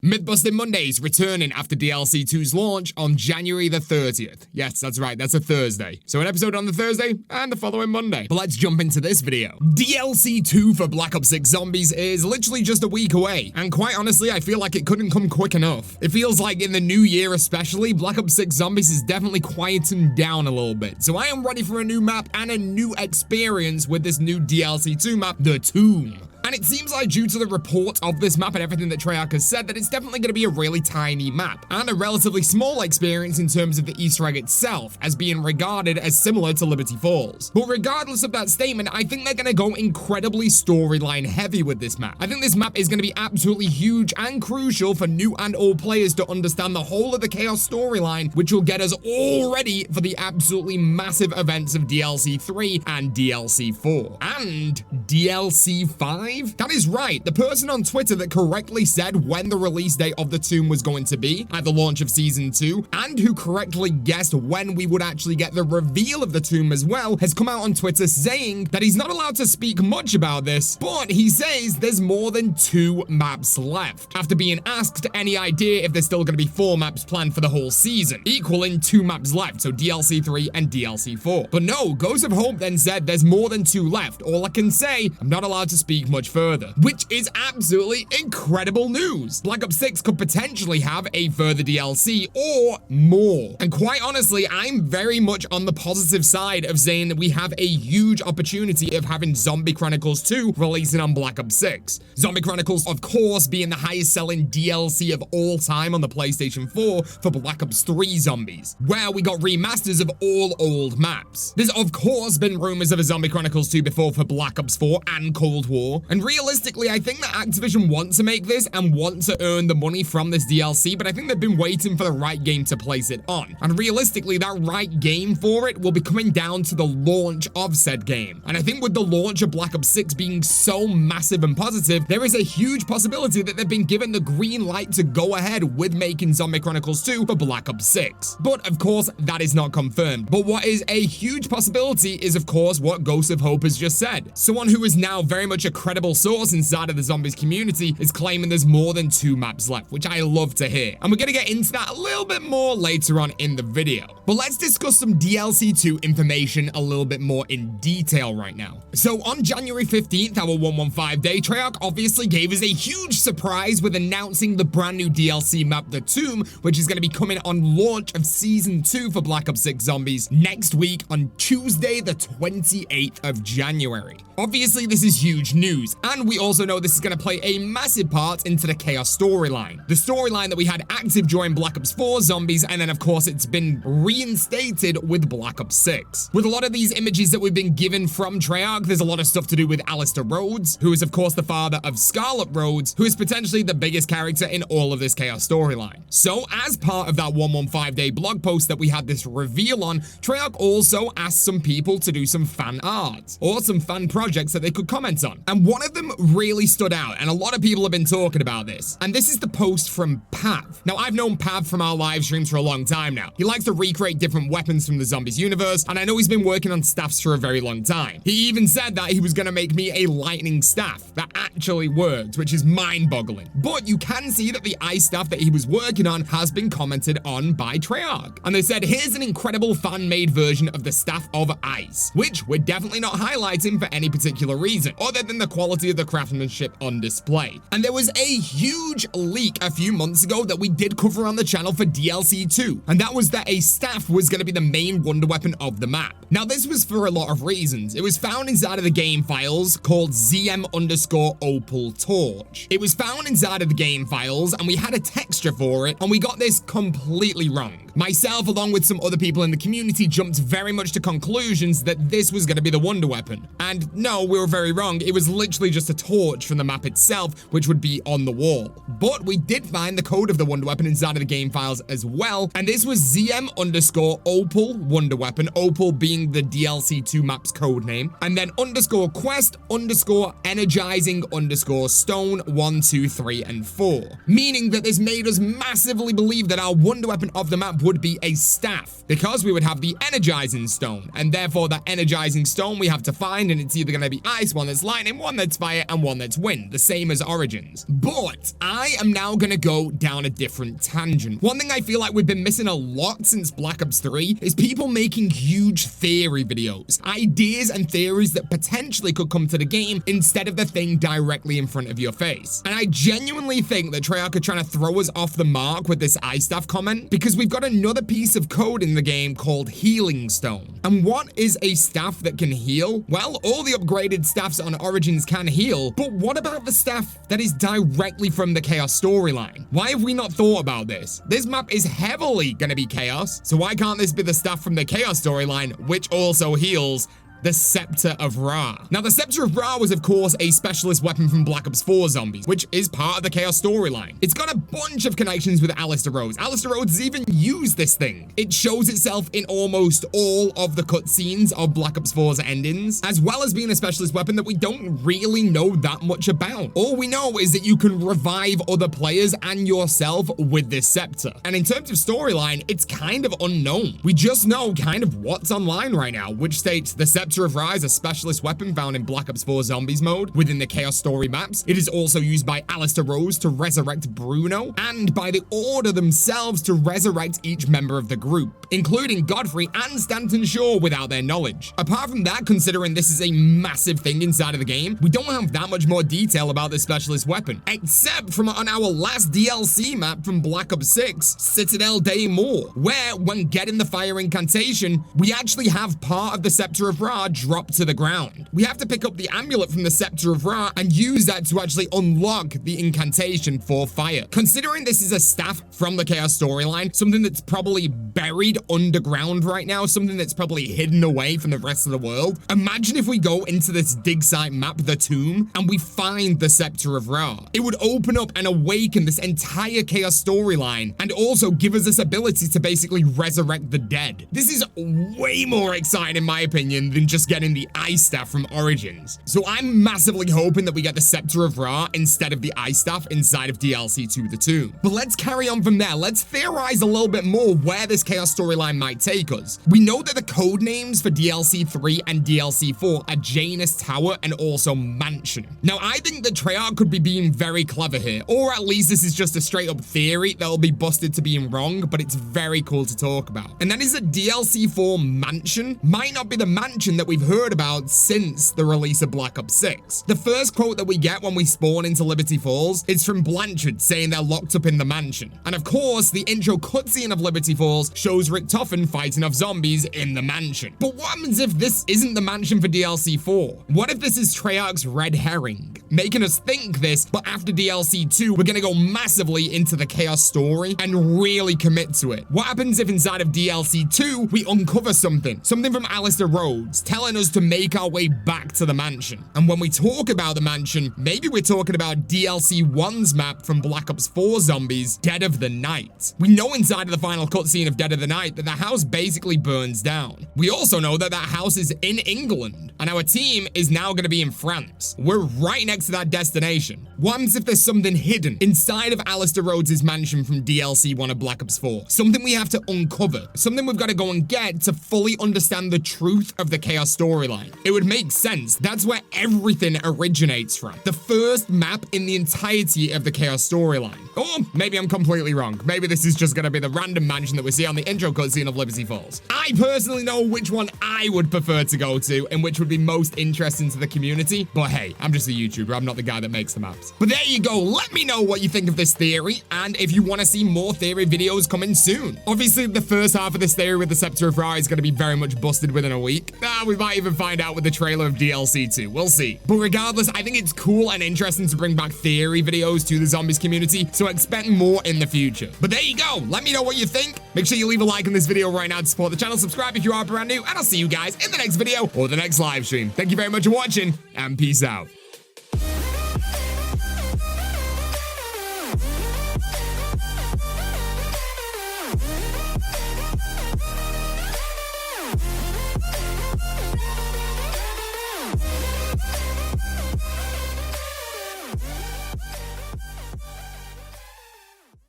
Myth-busting Mondays returning after DLC2's launch on January the 30th. Yes, that's right, that's a Thursday. So an episode on the Thursday and the following Monday. But let's jump into this video. DLC2 for Black Ops 6 Zombies is literally just a week away. And quite honestly, I feel like it couldn't come quick enough. It feels like in the new year especially, Black Ops 6 Zombies is definitely quieting down a little bit. So I am ready for a new map and a new experience with this new DLC2 map, The Tomb. And it seems like due to the report of this map and everything that Treyarch has said that it's definitely going to be a really tiny map and a relatively small experience in terms of the Easter egg itself as being regarded as similar to Liberty Falls. But regardless of that statement, I think they're going to go incredibly storyline heavy with this map. I think this map is going to be absolutely huge and crucial for new and old players to understand the whole of the Chaos storyline, which will get us all ready for the absolutely massive events of DLC3 and DLC4. And DLC5? That is right, the person on Twitter that correctly said when the release date of The Tomb was going to be at the launch of Season 2, and who correctly guessed when we would actually get the reveal of The Tomb as well, has come out on Twitter saying that he's not allowed to speak much about this, but he says there's more than 2 maps left, after being asked any idea if there's still going to be 4 maps planned for the whole season, equaling 2 maps left, so DLC3 and DLC4. But no, Ghost of Hope then said there's more than 2 left. All I can say, I'm not allowed to speak much further, which is absolutely incredible news. Black Ops 6 could potentially have a further DLC or more. And quite honestly, I'm very much on the positive side of saying that we have a huge opportunity of having Zombie Chronicles 2 releasing on Black Ops 6. Zombie Chronicles, of course, being the highest selling DLC of all time on the PlayStation 4 for Black Ops 3 Zombies, where we got remasters of all old maps. There's of course been rumors of a Zombie Chronicles 2 before for Black Ops 4 and Cold War, and realistically, I think that Activision wants to make this and want to earn the money from this DLC, but I think they've been waiting for the right game to place it on. And realistically, that right game for it will be coming down to the launch of said game. And I think with the launch of Black Ops 6 being so massive and positive, there is a huge possibility that they've been given the green light to go ahead with making Zombie Chronicles 2 for Black Ops 6. But of course, that is not confirmed. But what is a huge possibility is of course what Ghost of Hope has just said. Someone who is now very much a credible source inside of the Zombies community is claiming there's more than 2 maps left, which I love to hear. And we're gonna get into that a little bit more later on in the video. But let's discuss some DLC2 information a little bit more in detail right now. So on January 15th, our 115 day, Treyarch obviously gave us a huge surprise with announcing the brand new DLC map, The Tomb, which is gonna be coming on launch of Season 2 for Black Ops 6 Zombies next week on Tuesday, the 28th of January. Obviously, this is huge news, and we also know this is going to play a massive part into the Chaos storyline. The storyline that we had active during Black Ops 4 Zombies, and then of course it's been reinstated with Black Ops 6. With a lot of these images that we've been given from Treyarch, there's a lot of stuff to do with Alistair Rhodes, who is of course the father of Scarlet Rhodes, who is potentially the biggest character in all of this Chaos storyline. So as part of that 115 day blog post that we had this reveal on, Treyarch also asked some people to do some fan art, or some fan projects that they could comment on. And one of them really stood out, and a lot of people have been talking about this. And this is the post from Pav. Now, I've known Pav from our live streams for a long time now. He likes to recreate different weapons from the Zombies universe, and I know he's been working on staffs for a very long time. He even said that he was going to make me a lightning staff that actually worked, which is mind-boggling. But you can see that the ice staff that he was working on has been commented on by Treyarch. And they said, here's an incredible fan-made version of the staff of ice, which we're definitely not highlighting for any particular reason, other than the quality of the craftsmanship on display. And there was a huge leak a few months ago that we did cover on the channel for DLC2, and that was that a staff was going to be the main wonder weapon of the map. Now, this was for a lot of reasons. It was found inside of the game files called ZM_Opal Torch. It was found inside of the game files, and we had a texture for it, and we got this completely wrong. Myself, along with some other people in the community, jumped very much to conclusions that this was going to be the wonder weapon. And no, we were very wrong. It was literally just a torch from the map itself, which would be on the wall. But we did find the code of the wonder weapon inside of the game files as well, and this was ZM_Opal Wonder Weapon, Opal being the DLC2 map's code name, and then _quest_energizing_stone 1, 2, 3, and 4. Meaning that this made us massively believe that our wonder weapon of the map would be a staff, because we would have the energizing stone, and therefore that energizing stone we have to find, and it's either going to be ice, one that's lightning, one that's fire, and one that's wind, the same as Origins. But I am now going to go down a different tangent. One thing I feel like we've been missing a lot since Black Ops 3 is people making huge theory videos, ideas and theories that potentially could come to the game instead of the thing directly in front of your face. And I genuinely think that Treyarch are trying to throw us off the mark with this ice staff comment, because we've got another piece of code in the game called Healing Stone. And what is a staff that can heal? Well, all the upgraded staffs on Origins can heal, but what about the staff that is directly from the Chaos storyline? Why have we not thought about this? This map is heavily gonna be Chaos, so why can't this be the staff from the Chaos storyline, which also heals? The Sceptre of Ra. Now, the Sceptre of Ra was, of course, a specialist weapon from Black Ops 4 Zombies, which is part of the Chaos storyline. It's got a bunch of connections with Alistair Rhodes. Alistair Rhodes has even used this thing. It shows itself in almost all of the cutscenes of Black Ops 4's endings, as well as being a specialist weapon that we don't really know that much about. All we know is that you can revive other players and yourself with this Sceptre. And in terms of storyline, it's kind of unknown. We just know kind of what's online right now, which states the Sceptre of Ra is a specialist weapon found in Black Ops 4 Zombies mode within the Chaos story maps. It is also used by Alistair Rhodes to resurrect Bruno, and by the Order themselves to resurrect each member of the group, including Godfrey and Stanton Shaw without their knowledge. Apart from that, considering this is a massive thing inside of the game, we don't have that much more detail about this specialist weapon, except from on our last DLC map from Black Ops 6, Citadel Day More, where when getting the fire incantation, we actually have part of the Sceptre of Ra drop to the ground. We have to pick up the amulet from the Sceptre of Ra and use that to actually unlock the incantation for fire. Considering this is a staff from the Chaos storyline, something that's probably buried underground right now, something that's probably hidden away from the rest of the world, imagine if we go into this dig site map, The Tomb, and we find the Sceptre of Ra. It would open up and awaken this entire Chaos storyline, and also give us this ability to basically resurrect the dead. This is way more exciting in my opinion than just getting the ice staff from Origins. So I'm massively hoping that we get the Sceptre of Ra instead of the ice staff inside of DLC2 The Tomb. But let's carry on from there. Let's theorize a little bit more where this Chaos storyline might take us. We know that the code names for DLC3 and DLC4 are Janus Tower and also Mansion. Now, I think that Treyarch could be being very clever here, or at least this is just a straight up theory that'll be busted to being wrong, but it's very cool to talk about. And that is that DLC4 Mansion might not be the mansion that we've heard about since the release of Black Ops 6. The first quote that we get when we spawn into Liberty Falls is from Blanchard saying they're locked up in the mansion. And of course, the intro cutscene of Liberty Falls shows Richtofen fighting off zombies in the mansion. But what happens if this isn't the mansion for DLC 4? What if this is Treyarch's red herring, making us think this, but after DLC 2, we're gonna go massively into the Chaos story and really commit to it? What happens if inside of DLC 2, we uncover something from Alistair Rhodes, telling us to make our way back to the mansion? And when we talk about the mansion, maybe we're talking about DLC 1's map from Black Ops 4 Zombies, Dead of the Night. We know inside of the final cutscene of Dead of the Night that the house basically burns down. We also know that that house is in England, and our team is now going to be in France. We're right next to that destination. What happens if there's something hidden inside of Alistair Rhodes' mansion from DLC 1 of Black Ops 4? Something we have to uncover. Something we've got to go and get to fully understand the truth of the Chaos storyline. It would make sense. That's where everything originates from. The first map in the entirety of the Chaos storyline. Or maybe I'm completely wrong. Maybe this is just going to be the random mansion that we see on the intro cutscene of Liberty Falls. I personally know which one I would prefer to go to and which would be most interesting to the community. But hey, I'm just a YouTuber. I'm not the guy that makes the maps. But there you go. Let me know what you think of this theory and if you want to see more theory videos coming soon. Obviously, the first half of this theory with the Sceptre of Ra is going to be very much busted within a week. We might even find out with the trailer of DLC 2. We'll see. But regardless, I think it's cool and interesting to bring back theory videos to the zombies community, so expect more in the future. But there you go. Let me know what you think. Make sure you leave a like on this video right now to support the channel. Subscribe if you are brand new, and I'll see you guys in the next video or the next live stream. Thank you very much for watching, and peace out.